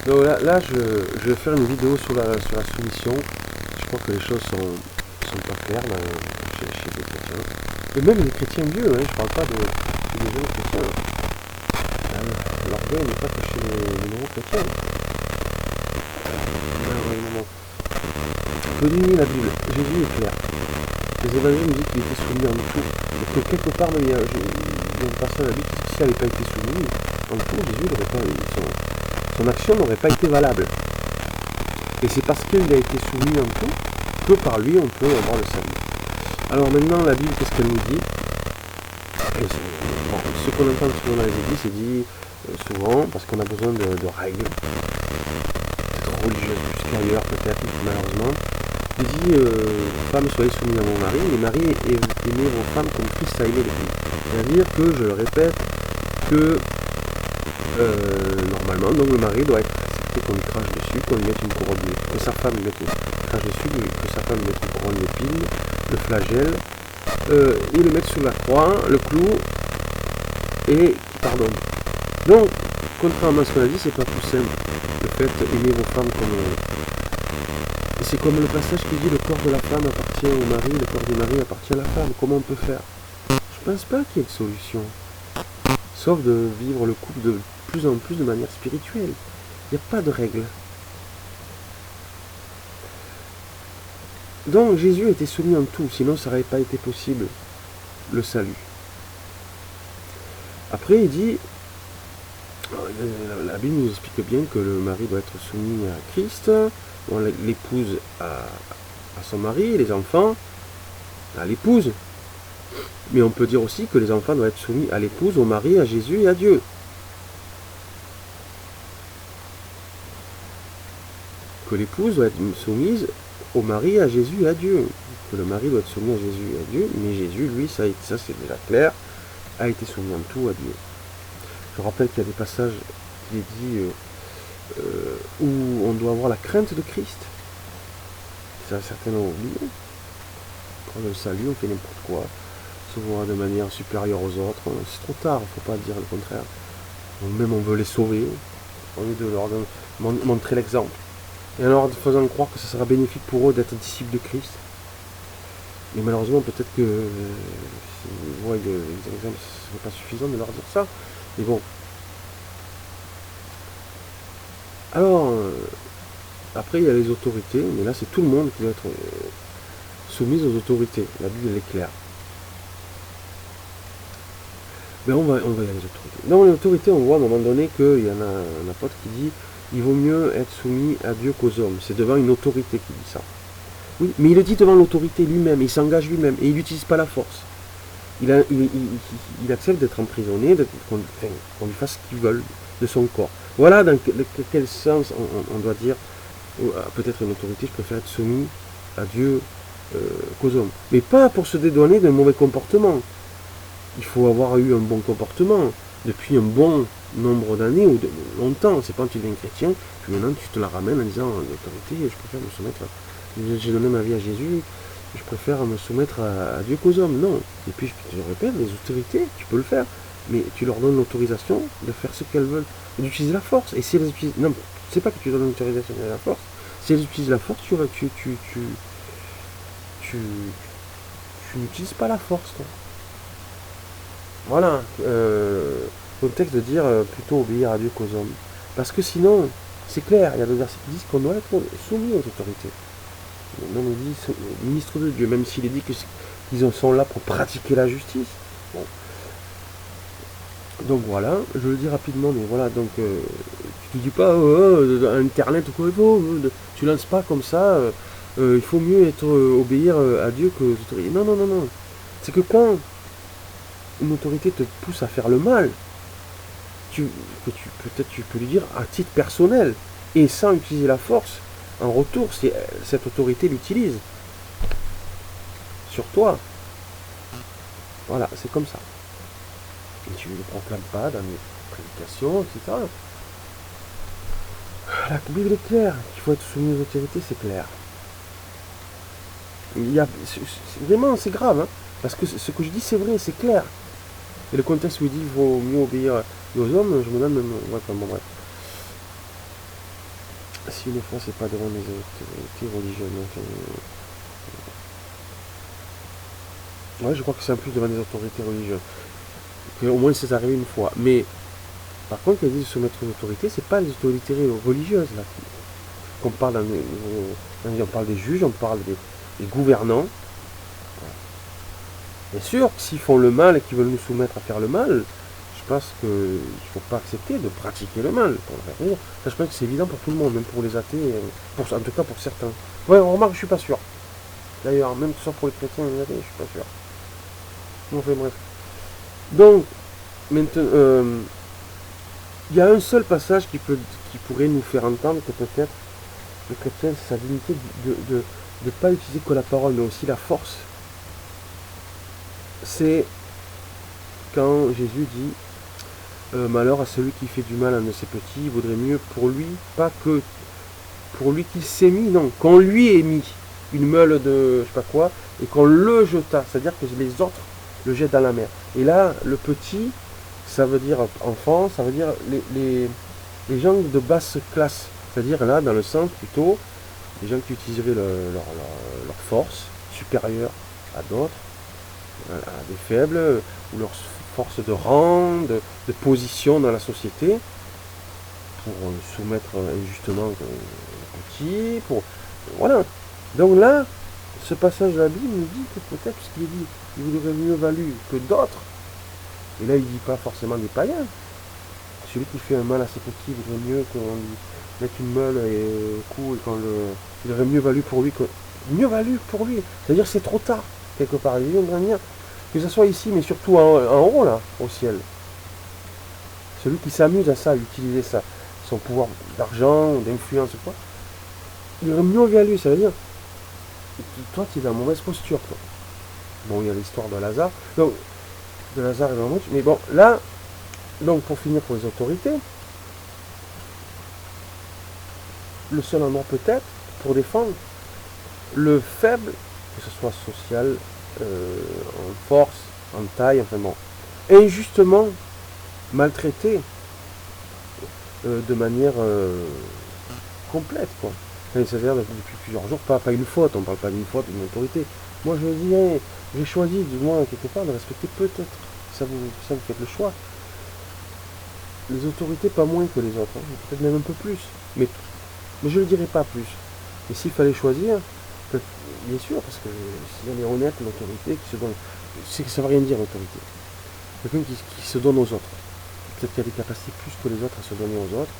Donc là je vais faire une vidéo sur la soumission. Je crois que les choses sont pas claires chez les chrétiens. Et même les chrétiens vieux, hein, je parle pas des jeunes chrétiens. L'orgueil n'est pas que chez les nouveaux chrétiens. Que dit la Bible? Jésus est clair. Les évangiles nous disent qu'il était soumis en tout. Et que quelque part, il y a une personne à la Bible qui dit que s'il n'avait pas été soumis en tout, Jésus n'aurait pas, son action n'aurait pas été valable. Et c'est parce qu'il a été soumis en tout que par lui on peut avoir le salut. Alors maintenant, la Bible, qu'est-ce qu'elle nous dit? Bon, ce qu'on entend souvent dans les églises, c'est dit souvent, parce qu'on a besoin de règles, peut-être religieuses supérieures peut-être, malheureusement. Il dit, femmes, soyez soumises à vos maris, les maris aimez vos femmes comme Christ a aimé l'Église. C'est-à-dire que, je le répète, que normalement, donc le mari doit être accepté qu'on lui crache dessus, qu'on lui mette une couronne d'épines, que sa femme lui mette une crache dessus, que sa femme lui mette une couronne d'épines, le flagelle, et le mettre sur la croix, le clou, et qui pardonne. Donc, contrairement à ce qu'on a dit, c'est pas tout simple. Le fait d'aimer vos femmes comme... Et c'est comme le passage qui dit le corps de la femme appartient au mari, le corps du mari appartient à la femme. Comment on peut faire? Je pense pas qu'il y ait de solution. Sauf de vivre le couple de plus en plus de manière spirituelle. Il n'y a pas de règle. Donc Jésus était soumis en tout, sinon ça n'aurait pas été possible, le salut. Après il dit, la Bible nous explique bien que le mari doit être soumis à Christ, l'épouse à son mari, les enfants à l'épouse. Mais on peut dire aussi que les enfants doivent être soumis à l'épouse, au mari, à Jésus et à Dieu. Que l'épouse doit être soumise au mari, à Jésus et à Dieu. Que le mari doit être soumis à Jésus et à Dieu, mais Jésus, lui, ça c'est déjà clair, a été soumis en tout à Dieu. Je rappelle qu'il y a des passages qui est dit où on doit avoir la crainte de Christ. Ça, certains l'ont oublié. Pour le salut, on fait n'importe quoi. Se voir de manière supérieure aux autres. C'est trop tard, il ne faut pas dire le contraire. Même on veut les sauver, au lieu de leur montrer l'exemple. Et alors, faisant croire que ça sera bénéfique pour eux d'être disciples de Christ. Mais malheureusement, peut-être que les exemples, ce n'est pas suffisant de leur dire ça. Mais bon. Alors, après, il y a les autorités, mais là, c'est tout le monde qui doit être soumis aux autorités. La Bible, elle est claire. Mais on va y aller les autorités. Dans les autorités, on voit à un moment donné qu'il y en a un apôtre qui dit il vaut mieux être soumis à Dieu qu'aux hommes. C'est devant une autorité qui dit ça. Oui, mais il le dit devant l'autorité lui-même, il s'engage lui-même, et il n'utilise pas la force. Il accepte d'être emprisonné, qu'on lui fasse ce qu'il veut de son corps. Voilà dans quel sens on doit dire, peut-être une autorité, je préfère être soumis à Dieu qu'aux hommes. Mais pas pour se dédouaner d'un mauvais comportement. Il faut avoir eu un bon comportement depuis un bon nombre d'années ou de longtemps. C'est pas quand tu deviens chrétien, puis maintenant tu te la ramènes en disant l'autorité, je préfère me soumettre, j'ai donné ma vie à Jésus, je préfère me soumettre à Dieu qu'aux hommes. Non. Et puis je te répète, les autorités, tu peux le faire, mais tu leur donnes l'autorisation de faire ce qu'elles veulent, d'utiliser la force. Et si elles utilisent, non, c'est pas que tu donnes l'autorisation de la force. Si elles utilisent la force, tu n'utilises pas la force, toi. Voilà, contexte de dire plutôt obéir à Dieu qu'aux hommes. Parce que sinon, c'est clair, il y a des versets qui disent qu'on doit être soumis aux autorités. Même on dit ministre de Dieu, même s'il est dit qu'ils sont là pour pratiquer la justice. Bon. Donc voilà, je le dis rapidement, mais voilà, donc tu ne dis pas Internet ou quoi, tu lances pas comme ça, il faut mieux obéir à Dieu qu'aux autorités. Non, non, non, non. C'est que quand une autorité te pousse à faire le mal, peut-être tu peux lui dire à titre personnel, et sans utiliser la force, en retour, si cette autorité l'utilise sur toi. Voilà, c'est comme ça. Et tu ne le proclames pas dans les prédications, etc. La Bible est claire, qu'il faut être soumis aux autorités, c'est clair. Vraiment, c'est grave, hein, parce que ce que je dis, c'est vrai, c'est clair. Et le contexte où il dit qu'il vaut mieux obéir aux hommes, je me donne même... Ouais, enfin, bon, bref. Si une fois, c'est pas devant les autorités religieuses. Donc, ouais, je crois que c'est en plus devant les autorités religieuses. Que au moins, c'est arrivé une fois. Mais, par contre, quand il dit de se soumettre aux autorités, c'est pas les autorités religieuses, là. Qu'on parle on parle des juges, on parle des gouvernants. Bien sûr, s'ils font le mal et qu'ils veulent nous soumettre à faire le mal, je pense qu'il ne faut pas accepter de pratiquer le mal. Ça, je pense que c'est évident pour tout le monde, même pour les athées, en tout cas pour certains. Ouais, on remarque, je suis pas sûr. D'ailleurs, même que ce soit pour les chrétiens et les athées, je suis pas sûr. Enfin bref. Donc, maintenant, il y a un seul passage qui pourrait nous faire entendre que peut-être le chrétien, c'est sa dignité de ne pas utiliser que la parole, mais aussi la force. C'est quand Jésus dit malheur à celui qui fait du mal à un de ses petits, il vaudrait mieux pour lui, pas que pour lui qu'il s'est mis, non, qu'on lui ait mis une meule de je sais pas quoi, et qu'on le jeta, c'est-à-dire que les autres le jettent dans la mer. Et là, le petit, ça veut dire enfant, ça veut dire les gens de basse classe, c'est-à-dire là, dans le sens plutôt, les gens qui utiliseraient leur force supérieure à d'autres, à des faibles, ou leur force de rang, de position dans la société, pour soumettre injustement les petits, voilà. Donc là, ce passage de la Bible nous dit que peut-être ce qu'il dit, il vous aurait mieux valu que d'autres, et là il ne dit pas forcément des païens, celui qui fait un mal à ses petits, il vaudrait mieux qu'on lui mette une meule au cou, et il aurait mieux valu pour lui, c'est-à-dire c'est trop tard, quelque part, il vient de dire, que ce soit ici, mais surtout en haut, là, au ciel. Celui qui s'amuse à ça, à utiliser ça, son pouvoir d'argent, d'influence, quoi, il aurait mieux valu, ça veut dire, toi, tu es dans la mauvaise posture, toi. Bon, il y a l'histoire de Lazare, donc, de Lazare et de Lamouche, mais bon, là, donc, pour finir pour les autorités, le seul endroit peut-être, pour défendre le faible, que ce soit social, en force, en taille, enfin bon, injustement maltraité de manière complète, quoi. C'est-à-dire depuis plusieurs jours, pas une faute, on parle pas d'une faute, d'une autorité. Moi je dirais, j'ai choisi du moins quelque part de respecter peut-être, ça vous faites le choix, les autorités pas moins que les autres, hein, peut-être même un peu plus, mais je ne le dirai pas plus. Et s'il fallait choisir, bien sûr, parce que si elle est honnête, l'autorité qui se donne, c'est que ça ne veut rien dire l'autorité. Quelqu'un qui se donne aux autres. Peut-être qu'il y a des capacités plus que les autres à se donner aux autres.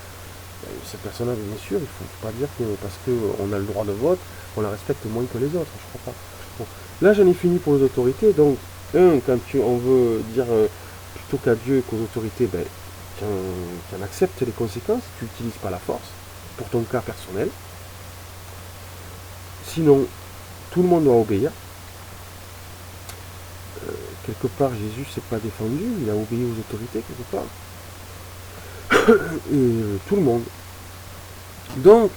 Cette personne-là, bien sûr, il ne faut pas dire que parce qu'on a le droit de vote, on la respecte moins que les autres. Je crois pas. Bon. Là, j'en ai fini pour les autorités. Donc, quand on veut dire plutôt qu'à Dieu qu'aux autorités, qu'on accepte les conséquences, tu n'utilises pas la force pour ton cas personnel. Sinon, tout le monde doit obéir. Quelque part, Jésus ne s'est pas défendu, il a obéi aux autorités, quelque part. Et tout le monde. Donc,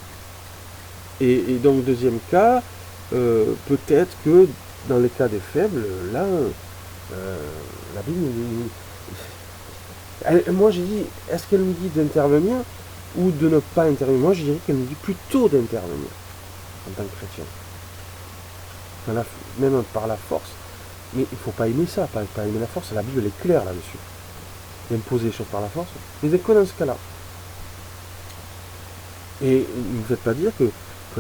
et donc, deuxième cas, peut-être que dans les cas des faibles, là, la Bible, moi j'ai dit, est-ce qu'elle nous dit d'intervenir ou de ne pas intervenir? Moi je dirais qu'elle nous dit plutôt d'intervenir en tant que chrétien. Même par la force. Mais il ne faut pas aimer ça, pas aimer la force. La Bible elle est claire là-dessus. D'imposer les choses par la force. Mais c'est que dans ce cas-là. Et ne vous faites pas dire que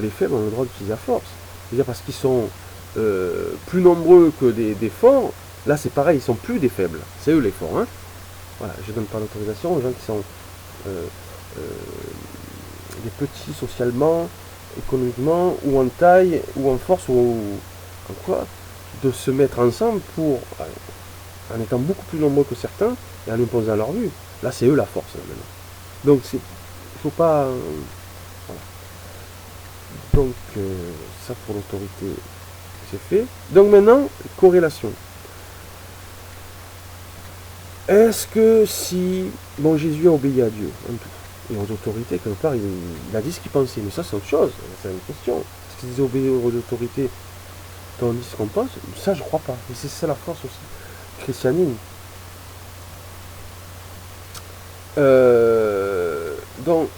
les faibles ont le droit d'utiliser la force. C'est-à-dire parce qu'ils sont plus nombreux que des forts. Là c'est pareil, ils sont plus des faibles. C'est eux les forts. Hein. Voilà, je ne donne pas l'autorisation aux gens qui sont des petits socialement, économiquement, ou en taille, ou en force, ou en quoi, de se mettre ensemble pour, en étant beaucoup plus nombreux que certains, et en imposant leur vue. Là, c'est eux la force, là, maintenant. Donc, il ne faut pas... voilà. Donc, ça pour l'autorité, c'est fait. Donc maintenant, corrélation. Est-ce que si... Bon, Jésus a obéi à Dieu, en tout, et aux autorités, quelque part, il a dit ce qu'il pensait. Mais ça, c'est autre chose, c'est une question. Est-ce qu'il disait obéir aux autorités quand on dit ce qu'on pense? Ça, je crois pas. Et c'est ça la force aussi. Christianisme. Donc,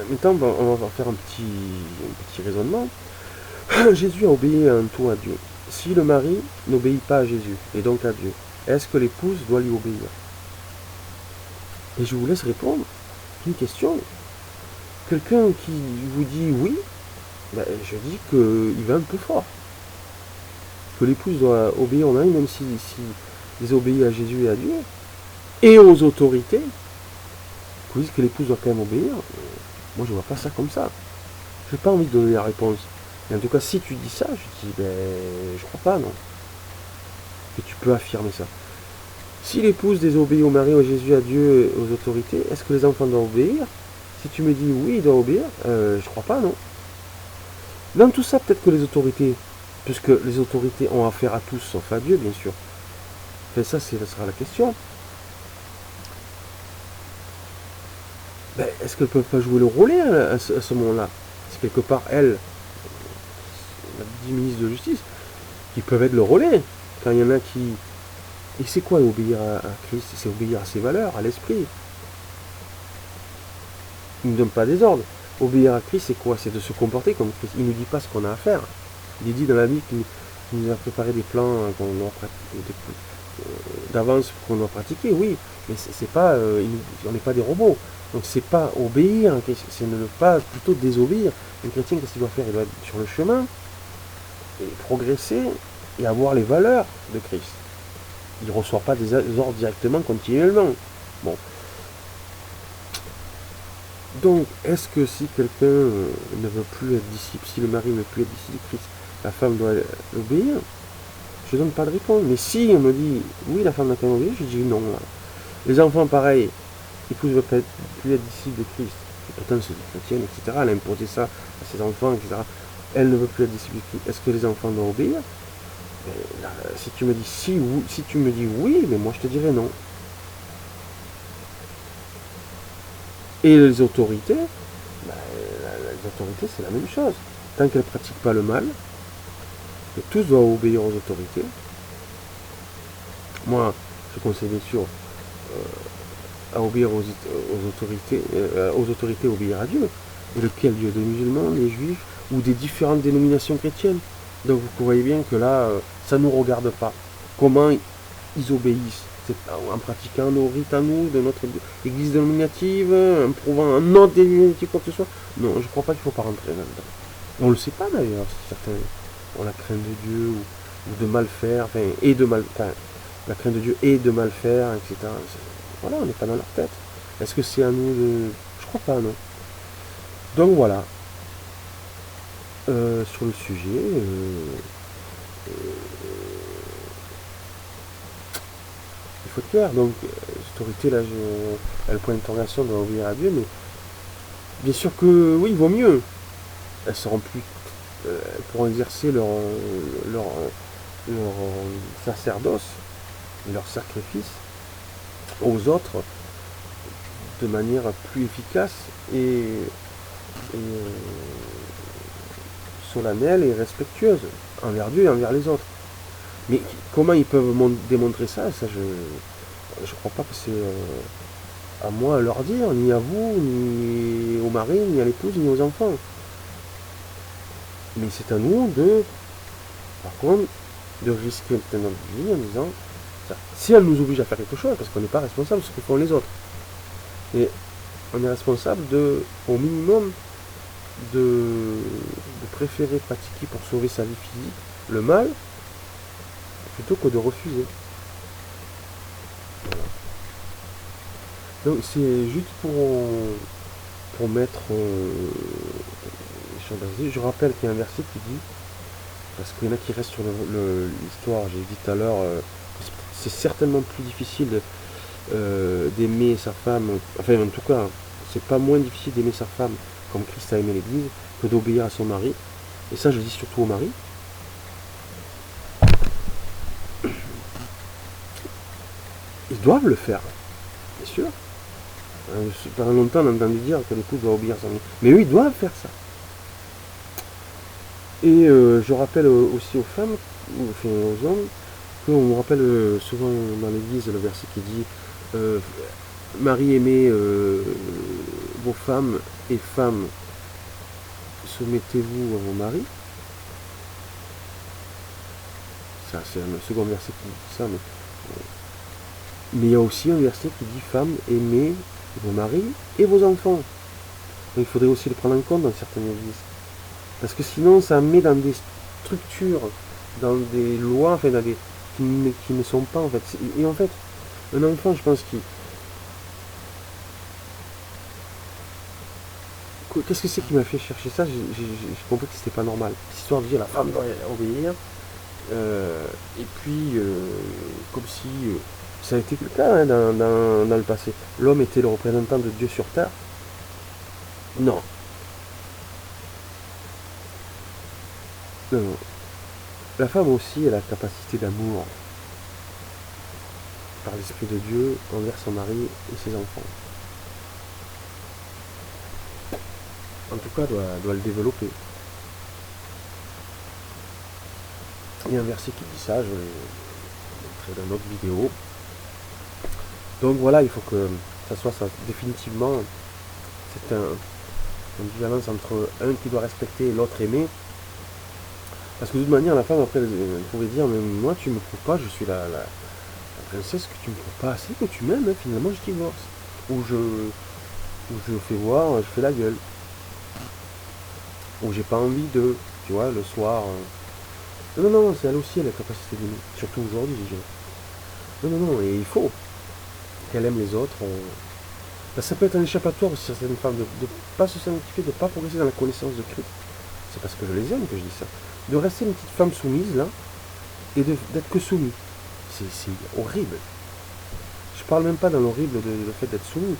maintenant, on va faire un petit raisonnement. Jésus a obéi en tout à Dieu. Si le mari n'obéit pas à Jésus, et donc à Dieu, est-ce que l'épouse doit lui obéir? Et je vous laisse répondre. Une question. Quelqu'un qui vous dit oui, ben, je dis qu'il va un peu fort. Que l'épouse doit obéir au mari, même si ils obéissent à Jésus et à Dieu, et aux autorités, vous dites que l'épouse doit quand même obéir. Moi, je vois pas ça comme ça. J'ai pas envie de donner la réponse. Mais en tout cas, si tu dis ça, je dis, ben, je crois pas, non. Que tu peux affirmer ça. Si l'épouse désobéit au mari, à Jésus, à Dieu, aux autorités, est-ce que les enfants doivent obéir? Si tu me dis oui, ils doivent obéir, je crois pas, non. Dans tout ça, peut-être que les autorités, puisque les autorités ont affaire à tous, sauf à Dieu, bien sûr. Enfin, ça sera la question. Ben, est-ce qu'elles ne peuvent pas jouer le relais à ce moment-là? C'est quelque part, elles, la 10 ministres de justice, qui peuvent être le relais. Quand il y en a qui... Et c'est quoi obéir à Christ? C'est obéir à ses valeurs, à l'esprit. Il ne nous donne pas des ordres. Obéir à Christ, c'est quoi? C'est de se comporter comme Christ. Il ne nous dit pas ce qu'on a à faire. Il dit dans la Bible qu'il nous a préparé des plans d'avance qu'on doit pratiquer, oui. Mais c'est pas, on n'est pas des robots. Donc c'est pas obéir, c'est ne pas plutôt désobéir. Un chrétien, qu'est-ce qu'il doit faire? Il doit être sur le chemin, et progresser, et avoir les valeurs de Christ. Il ne reçoit pas des ordres directement, continuellement. Bon. Donc, est-ce que si quelqu'un ne veut plus être disciple, si le mari ne veut plus être disciple de Christ, la femme doit obéir? Je ne donne pas de réponse. Mais si on me dit, oui, la femme doit quand même obéir, je dis non. Là. Les enfants, pareil, l'épouse ne veut plus être disciple de Christ. Et pourtant, c'est une chrétienne, etc. Elle a imposé ça à ses enfants, etc. Elle ne veut plus être disciple de Christ. Est-ce que les enfants doivent obéir? Là, si tu me dis si tu me dis oui, mais moi je te dirais non. Et les autorités, les autorités c'est la même chose. Tant qu'elles ne pratiquent pas le mal, et tous doivent obéir aux autorités. Moi, je conseille bien sûr à obéir aux autorités, obéir à Dieu. Et lequel Dieu? Des musulmans, des juifs ou des différentes dénominations chrétiennes. Donc vous voyez bien que là, ça ne nous regarde pas. Comment ils obéissent? C'est en pratiquant nos rites à nous, de notre église dénominative, en prouvant un autre dénominatif, quoi que ce soit. Non, je ne crois pas qu'il ne faut pas rentrer là-dedans. On ne le sait pas d'ailleurs, si certains ont la crainte de Dieu ou de mal faire, enfin, la crainte de Dieu et de mal faire, etc. Voilà, on n'est pas dans leur tête. Est-ce que c'est à nous de... Je crois pas, non. Donc voilà. Sur le sujet, il faut être clair. Donc, l'autorité, là, le point d'interrogation doit obéir à Dieu, mais bien sûr que oui, il vaut mieux. Elles seront plus... elles pourront exercer leur sacerdoce et leur sacrifice aux autres de manière plus efficace et solennelle et respectueuse envers Dieu et envers les autres. Mais comment ils peuvent démontrer ça? Ça, je crois pas que c'est à moi à leur dire, ni à vous, ni au mari, ni à l'épouse, ni aux enfants. Mais c'est à nous par contre, de risquer notre vie en disant, si elle nous oblige à faire quelque chose, parce qu'on n'est pas responsable de ce que font les autres. Et on est responsable au minimum, de préférer pratiquer pour sauver sa vie physique le mal, plutôt que de refuser. Voilà. Donc c'est juste pour mettre je rappelle qu'il y a un verset qui dit, parce qu'il y en a qui restent sur l'histoire, j'ai dit tout à l'heure, c'est certainement plus difficile d'aimer sa femme, enfin en tout cas, c'est pas moins difficile d'aimer sa femme comme Christ a aimé l'Église, que d'obéir à son mari. Et ça, je dis surtout au mari. Ils doivent le faire, bien sûr. Pendant longtemps, on a entendu dire que l'épouse doit obéir à son mari. Mais eux, ils doivent faire ça. Et je rappelle aussi aux femmes, enfin aux hommes, qu'on rappelle souvent dans l'Église le verset qui dit Marie aimait vos femmes et femmes, soumettez-vous à vos maris. Ça, c'est le second verset qui dit ça, mais il y a aussi un verset qui dit femmes, aimez vos maris et vos enfants. Donc, il faudrait aussi le prendre en compte dans certaines églises. Parce que sinon, ça met dans des structures, dans des lois, enfin, qui ne sont pas, en fait. Et en fait, un enfant, je pense qu'il... Qu'est-ce que c'est qui m'a fait chercher ça? J'ai compris que c'était pas normal. Cette histoire de dire la femme doit obéir. Et puis, comme si ça a été le cas hein, dans le passé. L'homme était le représentant de Dieu sur terre. Non. Non, non. La femme aussi a la capacité d'amour par l'Esprit de Dieu envers son mari et ses enfants. En tout cas, doit le développer. Il y a un verset qui dit ça, je vais le montrer dans notre vidéo. Donc voilà, il faut que ça soit ça. Définitivement, c'est une violence entre un qui doit respecter et l'autre aimer. Parce que de toute manière, la femme, après, elle pouvait dire, mais moi, tu me prouves pas, je suis la princesse, que tu me prouves pas assez, que tu m'aimes, hein, finalement, je divorce. Ou je fais voir, je fais la gueule. Ou j'ai pas envie de, tu vois, le soir. Non, non, c'est elle aussi, elle a la capacité d'aimer. Surtout aujourd'hui, je dirais. Non, non, non, et il faut qu'elle aime les autres. Ça peut être un échappatoire aussi, certaines femmes, de ne pas se sanctifier, de ne pas progresser dans la connaissance de Christ. C'est parce que je les aime que je dis ça. De rester une petite femme soumise, là, et d'être que soumise. C'est horrible. Je parle même pas dans l'horrible de fait d'être soumis.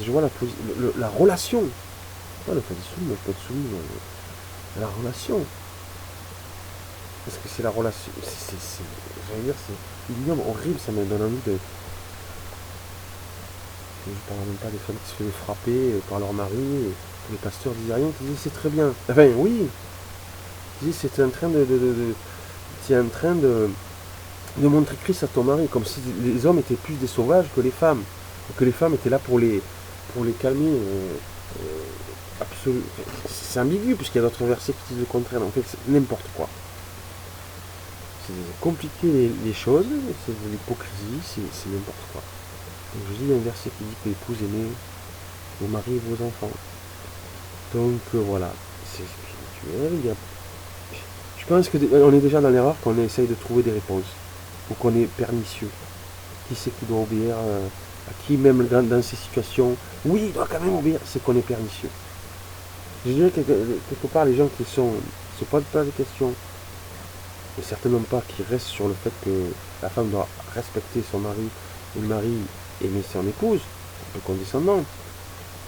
Je vois la relation. Pas le fait d'être soumis, mais je peux être soumis à la relation. Parce que c'est la relation. J'allais dire, c'est ignoble, horrible, ça me donne envie de. Je ne parle même pas des femmes qui se faisaient frapper par leur mari. Et les pasteurs disaient rien, qui disaient c'est très bien. Enfin, oui. Ils disaient c'est en train de montrer Christ à ton mari, comme si les hommes étaient plus des sauvages que les femmes. Et que les femmes étaient là pour les calmer. Absolument. C'est ambigu, puisqu'il y a d'autres versets qui disent le contraire. En fait, c'est n'importe quoi. C'est compliquer les choses, c'est de l'hypocrisie, c'est n'importe quoi. Donc je dis, il y a un verset qui dit que l'épouse aimait vos maris et vos enfants. Donc voilà, c'est spirituel. Je pense qu'on est déjà dans l'erreur quand on essaye de trouver des réponses, ou qu'on est pernicieux. Qui c'est qui doit obéir, à qui même dans ces situations, oui, il doit quand même obéir, c'est qu'on est pernicieux. Je dirais que quelque part, les gens qui se posent pas de questions, et certainement pas qui restent sur le fait que la femme doit respecter son mari, et le mari aimer son épouse, un peu condescendant,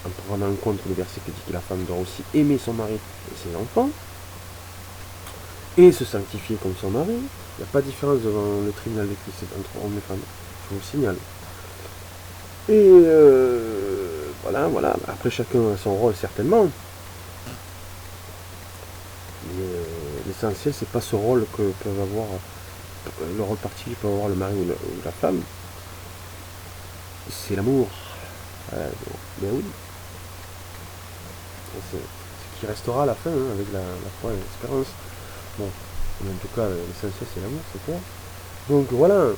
en prenant en compte le verset qui dit que la femme doit aussi aimer son mari et ses enfants, et se sanctifier comme son mari. Il n'y a pas de différence devant le tribunal de Christ entre hommes et femmes, je vous le signale. Et voilà, après chacun a son rôle certainement. Mais l'essentiel, c'est pas ce rôle que peuvent avoir, le rôle particulier que peut avoir le mari ou la femme. C'est l'amour. Ben oui. C'est ce qui restera à la fin, hein, avec la foi et l'espérance. Bon, mais en tout cas, l'essentiel, c'est l'amour, c'est clair. Donc voilà,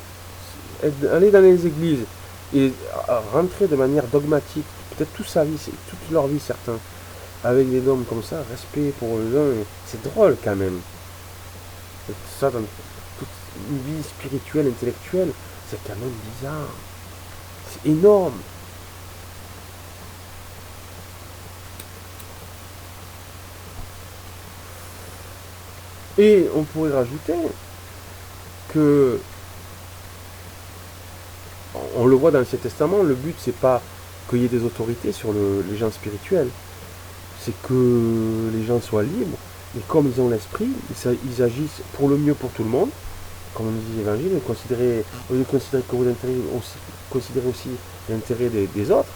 aller dans les églises et rentrer de manière dogmatique, peut-être toute sa vie, toute leur vie, certains, avec des hommes comme ça, respect pour les uns, c'est drôle quand même. Et ça, dans toute une vie spirituelle, intellectuelle, c'est quand même bizarre. C'est énorme. Et on pourrait rajouter que, on le voit dans l'Ancien Testament, le but c'est pas qu'il y ait des autorités sur les gens spirituels, c'est que les gens soient libres, et comme ils ont l'esprit, ils agissent pour le mieux pour tout le monde, comme on dit l'évangile, au lieu de considérer que vos intérêts aussi, considérez aussi l'intérêt des autres,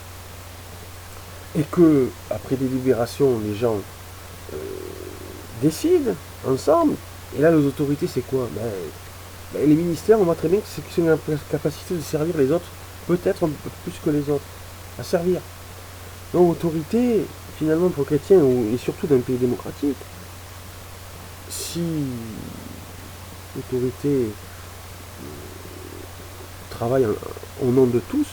et que après des libérations, les gens décident ensemble. Et là, les autorités, c'est quoi? Les ministères, on voit très bien que c'est une capacité de servir les autres, peut-être un peu plus que les autres, à servir. Donc autorité, finalement pour le chrétien, et surtout dans un pays démocratique, si l'autorité travaille au nom de tous,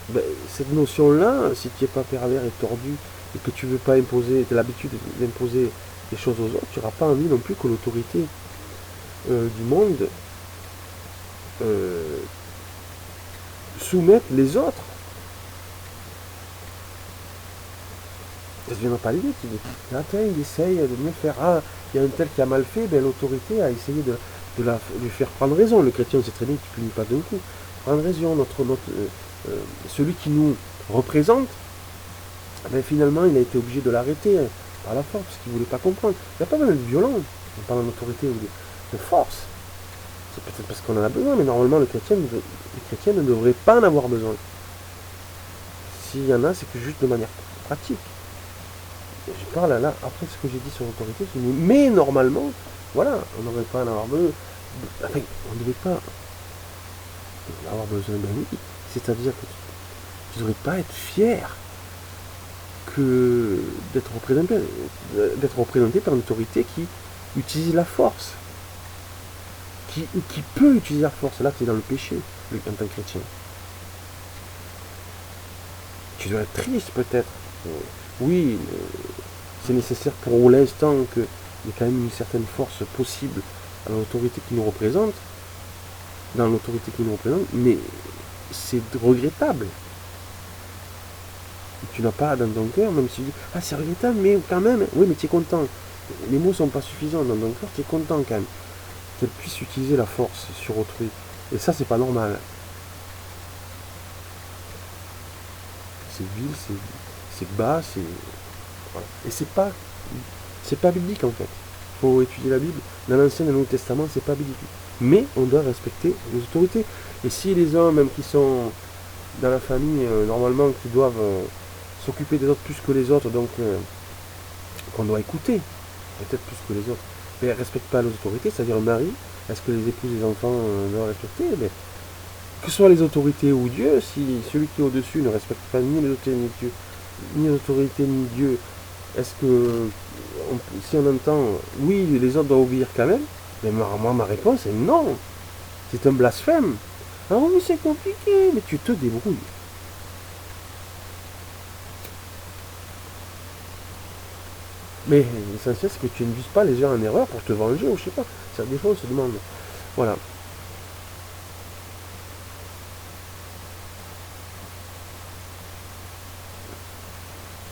ben, cette notion-là, si tu n'es pas pervers et tordu, et que tu veux pas imposer, tu as l'habitude d'imposer des choses aux autres, tu n'auras pas envie non plus que l'autorité du monde soumette les autres. Ça ne viendra pas l'idée, tu dis, attends, il essaye de mieux faire, ah, il y a un tel qui a mal fait, ben, l'autorité a essayé de lui faire prendre raison. Le chrétien, c'est très bien, tu ne punis pas d'un coup. Prendre raison, celui qui nous représente, ben, finalement, il a été obligé de l'arrêter par la force, parce qu'il ne voulait pas comprendre. Il n'y a pas besoin d'être violent, on parle d'autorité ou de force. C'est peut-être parce qu'on en a besoin, mais normalement, les chrétiens ne devraient pas en avoir besoin. S'il y en a, c'est que juste de manière pratique. Je parle là, après ce que j'ai dit sur l'autorité, mais normalement, voilà, on n'aurait pas à en avoir besoin. Enfin, on ne devait pas en avoir besoin, ben oui. C'est-à-dire que tu ne devrais pas être fier que d'être représenté par une autorité qui utilise la force. Qui peut utiliser la force. Là, tu es dans le péché, en tant que chrétien. Tu dois être triste, peut-être. Oui, c'est nécessaire pour l'instant qu'il y ait quand même une certaine force possible à l'autorité qui nous représente, dans l'autorité qui nous représente, mais c'est regrettable. Tu n'as pas dans ton cœur, même si tu dis, ah c'est regrettable, mais quand même, oui, mais tu es content. Les mots ne sont pas suffisants dans ton cœur, tu es content quand même qu'elle puisse utiliser la force sur autrui. Et ça, c'est pas normal. C'est vil, c'est bas, c'est... Voilà. Et c'est pas biblique en fait. Il faut étudier la Bible. Dans l'Ancien et le Nouveau Testament, c'est pas biblique. Mais on doit respecter les autorités. Et si les hommes, même qui sont dans la famille, normalement, qui doivent s'occuper des autres plus que les autres, donc qu'on doit écouter, peut-être plus que les autres, mais ne respectent pas les autorités, c'est-à-dire le mari, est-ce que les épouses et les enfants doivent respecter? Mais, que ce soit les autorités ou Dieu, si celui qui est au-dessus ne respecte pas ni les autorités ni Dieu, ni l'autorité ni Dieu, est-ce que si on entend oui, les autres doivent obéir quand même, mais moi ma réponse est non. C'est un blasphème. Ah oui, c'est compliqué, mais tu te débrouilles. Mais l'essentiel, c'est que tu ne vises pas les gens en erreur pour te venger, ou je sais pas. Ça, des fois, on se demande. Voilà.